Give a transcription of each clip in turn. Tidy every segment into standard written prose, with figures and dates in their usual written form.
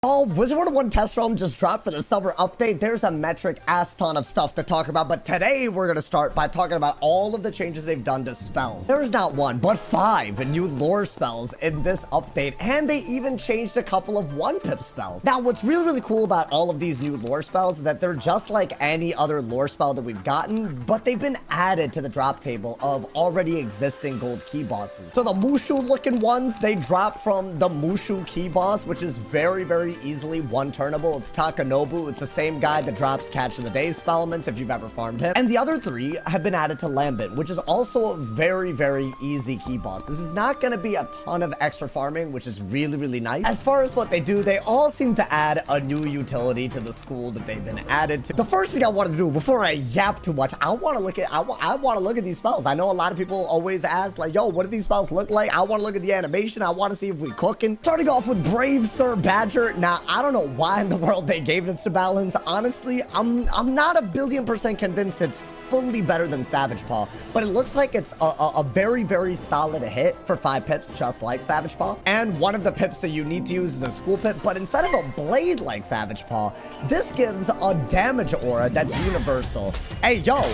Oh, Wizard101 test realm just dropped for the summer update. There's a metric ass ton of stuff to talk about, but today we're going to start by talking about all of the changes they've done to spells. There's not one, but 5 new lore spells in this update, and they even changed a couple of 1-pip spells. Now, what's really cool about all of these new lore spells is that they're just like any other lore spell that we've gotten, but they've been added to the drop table of already existing gold key bosses. So the Mushu looking ones, they drop from the Mushu key boss, which is very easily one-turnable. It's Takanobu. It's the same guy that drops Catch of the Day spellements if you've ever farmed him. And the other 3 have been added to Lambent, which is also a very easy key boss. This is not going to be a ton of extra farming, which is really nice. As far as what they do, they all seem to add a new utility to the school that they've been added to. The first thing I want to do before I yap too much, I want to look at these spells. I know a lot of people always ask like, yo, what do these spells look like? I want to look at the animation. I want to see if we cooking. Starting off with Brave Sir Badger. Now, I don't know why in the world they gave this to Balance. Honestly, I'm not a billion% convinced it's fully better than Savage Paw, but it looks like it's a very solid hit for 5 pips, just like Savage Paw. And one of the pips that you need to use is a school pip, but instead of a blade like Savage Paw, this gives a damage aura that's universal. Hey, yo,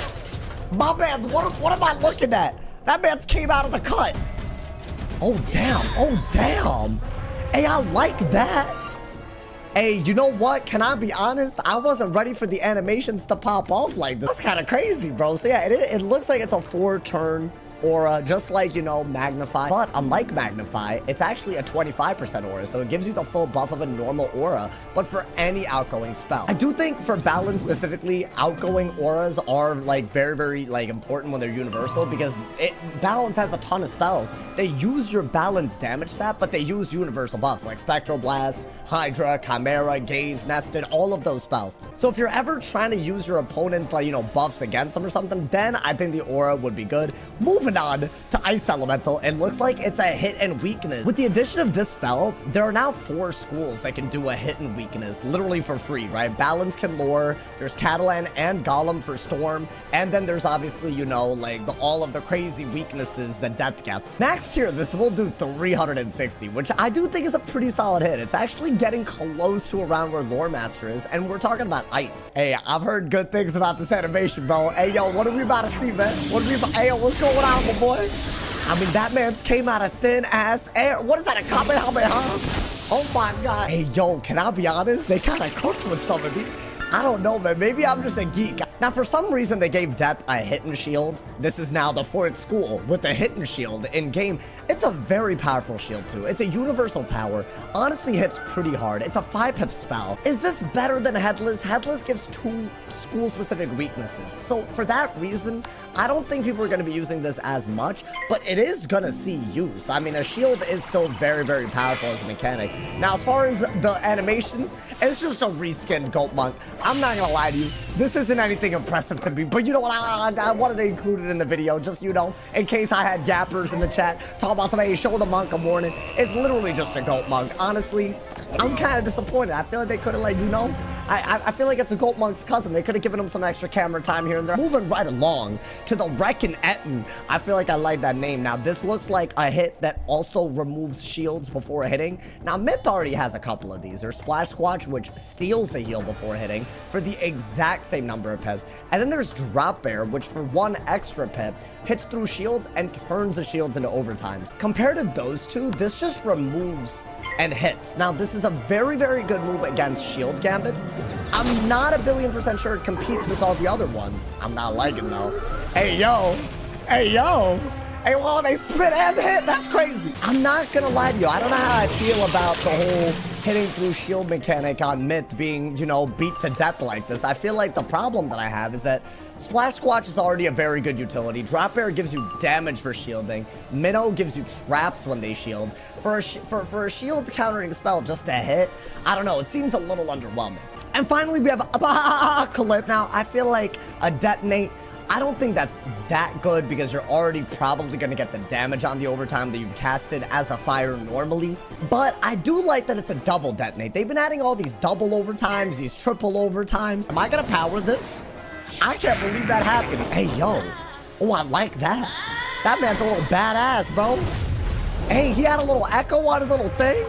my man's, what am I looking at? That man's came out of the cut. Oh, damn. Hey, I like that. Hey, you know what? Can I be honest? I wasn't ready for the animations to pop off like this. That's kind of crazy, bro. So yeah, it looks like it's a 4-turn aura, just like, you know, Magnify. But unlike Magnify, it's actually a 25% aura, so it gives you the full buff of a normal aura, but for any outgoing spell. I do think for Balance specifically, outgoing auras are like very like important when they're universal, because Balance has a ton of spells. They use your Balance damage stat, but they use universal buffs like Spectral Blast, Hydra, Chimera, Gaze, Nested, all of those spells. So if you're ever trying to use your opponent's, like, you know, buffs against them or something, then I think the aura would be good. Moving on to Ice Elemental, it looks like it's a hit and weakness. With the addition of this spell, there are now 4 schools that can do a hit and weakness literally for free, right? Balance can lure, there's Catalan and Golem for Storm, and then there's obviously, you know, like all of the crazy weaknesses that Death gets. Next here, this will do 360, which I do think is a pretty solid hit. It's actually getting close to around where Lore Master is, and we're talking about Ice. Hey, I've heard good things about this animation, bro. Hey, yo, what are we about to see, man? Hey, yo, what's going on, my boy? I mean, that man came out of thin ass air. What is that, a Kamehameha? Oh my God. Hey, yo, can I be honest? They kind of cooked with some of these. I don't know, man. Maybe I'm just a geek. Now, for some reason, they gave Death a hidden shield. This is now the 4th school with a hidden shield in game. It's a very powerful shield, too. It's a universal tower. Honestly, hits pretty hard. It's a 5-pip spell. Is this better than Headless? Headless gives 2 school-specific weaknesses. So, for that reason, I don't think people are going to be using this as much, but it is going to see use. I mean, a shield is still very powerful as a mechanic. Now, as far as the animation, it's just a reskinned Goat Monk. I'm not going to lie to you. This isn't anything impressive to me, but you know what? I wanted to include it in the video, just, you know, in case I had yappers in the chat talking about somebody, hey, show the monk a warning. It's literally just a Goat Monk. Honestly, I'm kind of disappointed. I feel like they could have, like, you know, I feel like it's a Goat Monk's cousin. They could have given him some extra camera time here and there. Moving right along to the Reckon Etten. I feel like I like that name. Now, this looks like a hit that also removes shields before hitting. Now, Myth already has a couple of these. There's Splash Squatch, which steals a heal before hitting for the exact same number of pips. And then there's Drop Bear, which for 1 extra pip, hits through shields and turns the shields into overtimes. Compared to those 2, this just removes and hits. Now, this is a very good move against shield gambits. I'm not a billion% sure it competes with all the other ones. I'm not liking though. Hey, yo. Hey, well, they spit and hit. That's crazy. I'm not gonna lie to you. I don't know how I feel about the whole hitting through shield mechanic on Myth being, you know, beat to death like this. I feel like the problem that I have is that Splash Squatch is already a very good utility. Drop Bear gives you damage for shielding. Minnow gives you traps when they shield. For a shield countering spell just to hit, I don't know, it seems a little underwhelming. And finally, we have Apocalypse. Now, I feel like a Detonate, I don't think that's that good because you're already probably going to get the damage on the overtime that you've casted as a fire normally. But I do like that it's a double Detonate. They've been adding all these double overtimes, these triple overtimes. Am I going to power this? I can't believe that happened. Hey, yo. Oh, I like that. That man's a little badass, bro. Hey, he had a little echo on his little thing.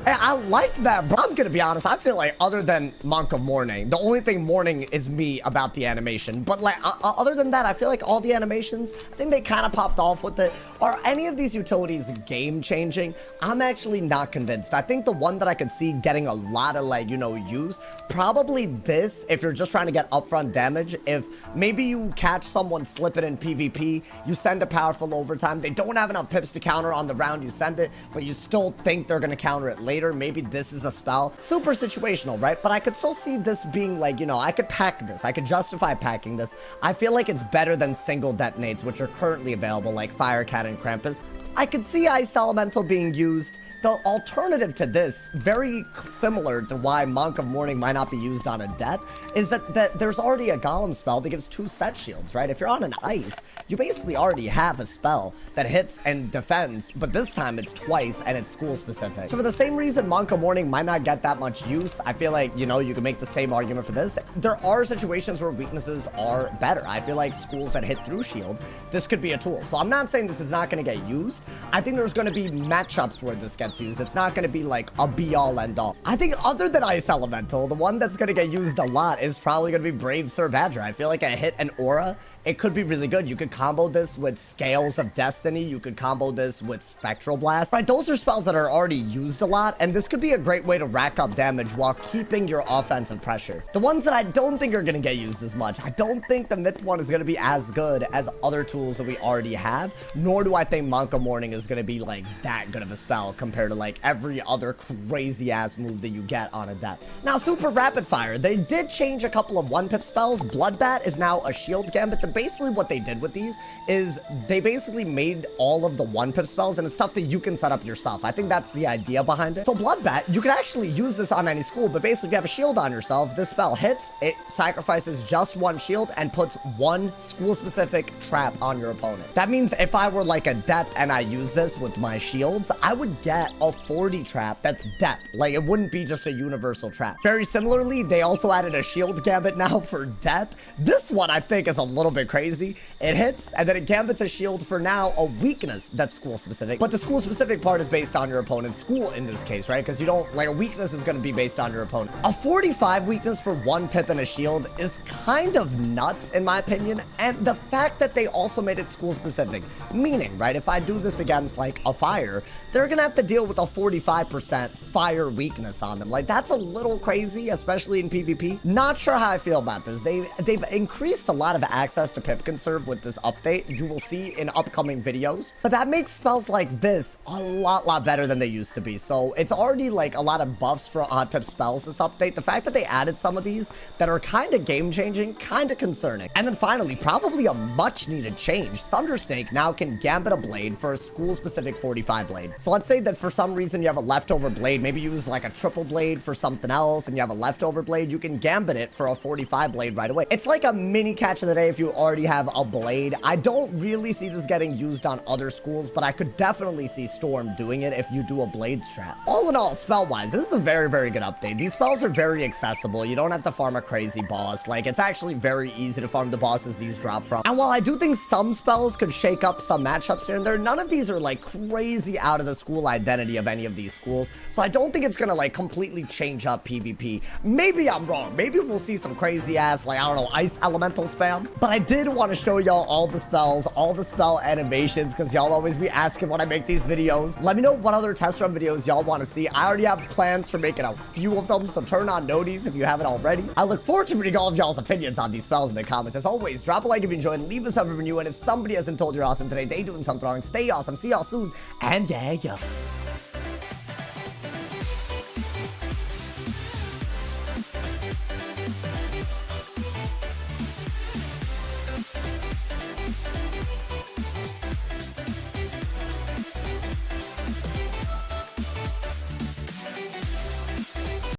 Hey, I like that, bro. I'm gonna be honest, I feel like other than Monk of Morning, the only thing morning is me about the animation. But like, other than that, I feel like all the animations, I think they kind of popped off with it. Are any of these utilities game-changing? I'm actually not convinced. I think the one that I could see getting a lot of, like, you know, use, probably this, if you're just trying to get upfront damage. If maybe you catch someone slipping in PvP, you send a powerful overtime, they don't have enough pips to counter on the round you send it, but you still think they're gonna counter it later. Maybe this is a spell. Super situational, right? But I could still see this being like, you know, I could pack this. I could justify packing this. I feel like it's better than single detonates, which are currently available, like Firecat and Krampus. I could see Ice Elemental being used. The alternative to this, very similar to why Monk of Morning might not be used on a death, is that there's already a Golem spell that gives 2 set shields, right? If you're on an ice, you basically already have a spell that hits and defends, but this time it's twice and it's school specific. So for the same reason Monk of Morning might not get that much use, I feel like, you know, you can make the same argument for this. There are situations where weaknesses are better. I feel like schools that hit through shields, this could be a tool. So I'm not saying this is not going to get used. I think there's going to be matchups where this gets used. It's not going to be like a be-all end-all. I think other than Ice Elemental, the one that's going to get used a lot is probably going to be Brave Sir Badger. I feel like a hit and aura, it could be really good. You could combo this with Scales of Destiny. You could combo this with Spectral Blast. Right, those are spells that are already used a lot, and this could be a great way to rack up damage while keeping your offensive pressure. The ones that I don't think are going to get used as much, I don't think the Myth one is going to be as good as other tools that we already have, nor do I think Monk of Morning is going to be like that good of a spell compared to like every other crazy ass move that you get on a death. Now, Super Rapid Fire, they did change a couple of 1-pip spells. Bloodbat is now a shield gambit. Basically what they did with these is they basically made all of the 1-pip spells and it's stuff that you can set up yourself. I think that's the idea behind it. So Bloodbat, you can actually use this on any school, but basically if you have a shield on yourself, this spell hits, it sacrifices just 1 shield and puts 1 school-specific trap on your opponent. That means if I were like a depth and I use this with my shields, I would get a 40 trap that's depth. Like, it wouldn't be just a universal trap. Very similarly, they also added a shield gambit now for depth. This one I think is a little bit crazy. It hits, and then it gambits a shield for now a weakness that's school specific. But the school specific part is based on your opponent's school in this case, right? Because you don't, like, a weakness is going to be based on your opponent. A 45 weakness for 1 pip and a shield is kind of nuts in my opinion. And the fact that they also made it school specific, meaning, right, if I do this against like a fire, they're going to have to deal with a 45% fire weakness on them. Like, that's a little crazy, especially in PvP. Not sure how I feel about this. They've increased a lot of access to pip conserve with this update. You will see in upcoming videos, but that makes spells like this a lot better than they used to be. So it's already like a lot of buffs for odd pip spells this update. The fact that they added some of these that are kind of game changing, kind of concerning. And then finally, probably a much needed change. Thundersnake now can gambit a blade for a school specific 45 blade. So let's say that for some reason you have a leftover blade, maybe use like a triple blade for something else and you have a leftover blade, you can gambit it for a 45 blade right away. It's like a mini catch of the day if you already have a blade. I don't really see this getting used on other schools, but I could definitely see Storm doing it if you do a blade strat. All in all, spell-wise, this is a very good update. These spells are very accessible. You don't have to farm a crazy boss. Like, it's actually very easy to farm the bosses these drop from. And while I do think some spells could shake up some matchups here and there, none of these are like crazy out of the school identity of any of these schools. So I don't think it's gonna like completely change up PvP. Maybe I'm wrong. Maybe we'll see some crazy ass, like, I don't know, ice elemental spam. But I did want to show y'all all the spells, all the spell animations, because y'all always be asking when I make these videos. Let me know what other test run videos y'all want to see. I already have plans for making a few of them, so turn on noties if you haven't already. I look forward to reading all of y'all's opinions on these spells in the comments. As always, drop a like if you enjoyed, leave us a review, and if somebody hasn't told you you're awesome today, they doing something wrong. Stay awesome. See y'all soon, and yeah.